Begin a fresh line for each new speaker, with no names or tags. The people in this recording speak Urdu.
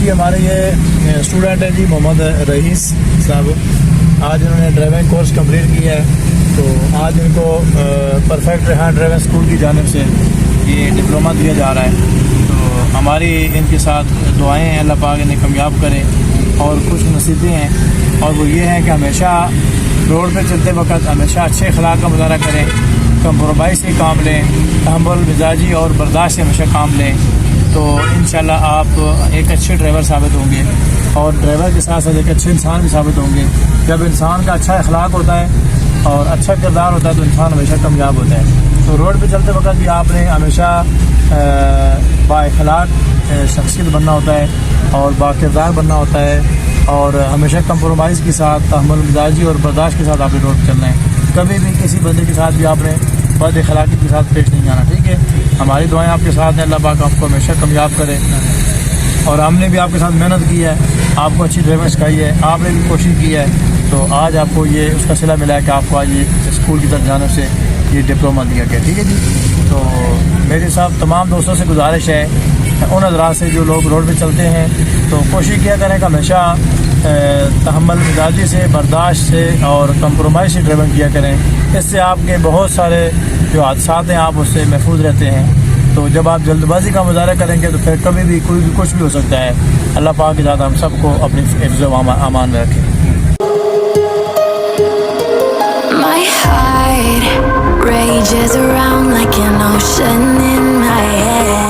جی ہمارے یہ اسٹوڈنٹ ہیں جی محمد رئیس صاحب. آج انہوں نے ڈرائیونگ کورس کمپلیٹ کیا ہے, تو آج ان کو پرفیکٹ ریحان ڈرائیونگ اسکول کی جانب سے یہ ڈپلومہ دیا جا رہا ہے. تو ہماری ان کے ساتھ دعائیں ہیں, اللہ پاک انہیں کامیاب کرے. اور کچھ نصیحتیں ہیں, اور وہ یہ ہیں کہ ہمیشہ روڈ پہ چلتے وقت ہمیشہ اچھے اخلاق کا مظاہرہ کریں, کمپرومائز سے کام لیں, تحمل مزاجی اور برداشت سے ہمیشہ کام لیں. تو انشاءاللہ آپ ایک اچھے ڈرائیور ثابت ہوں گے, اور ڈرائیور کے ساتھ ساتھ ایک اچھے انسان بھی ثابت ہوں گے. جب انسان کا اچھا اخلاق ہوتا ہے اور اچھا کردار ہوتا ہے تو انسان ہمیشہ کامیاب ہوتا ہے. تو روڈ پہ چلتے وقت بھی آپ نے ہمیشہ با اخلاق شخصیت بننا ہوتا ہے اور با کردار بننا ہوتا ہے, اور ہمیشہ کمپرومائز کے ساتھ, تحمل مزاجی اور برداشت کے ساتھ آپ نے روڈ پہ چلنا ہے. کبھی بھی کسی بندے کے ساتھ بھی آپ نے بد اخلاقی کے ساتھ پیش نہیں آنا, ٹھیک ہے. ہماری دعائیں آپ کے ساتھ ہیں, اللہ پاک آپ کو ہمیشہ کامیاب کرے. اور ہم نے بھی آپ کے ساتھ محنت کی ہے, آپ کو اچھی ڈرائیونگ سکھائی ہے, آپ نے بھی کوشش کی ہے, تو آج آپ کو یہ اس کا صلہ ملا ہے کہ آپ کو آج یہ اسکول کی طرف جانب سے یہ ڈپلومہ دیا گیا, ٹھیک ہے جی. تو میرے صاحب تمام دوستوں سے گزارش ہے, ان حضرات سے جو لوگ روڈ پہ چلتے ہیں, تو کوشش کیا کریں کہ ہمیشہ تحمل مزاجی سے, برداشت سے اور کمپرومائز سے ڈرائیونگ کیا کریں. اس سے آپ کے بہت سارے جو حادثات ہیں آپ اس سے محفوظ رہتے ہیں. تو جب آپ جلد بازی کا مظاہرہ کریں گے تو پھر کبھی بھی کوئی بھی کچھ بھی ہو سکتا ہے. اللہ پاک کی ذات ہم سب کو اپنی حفظ و امان میں رکھے.
My heart rages around like an ocean in my head.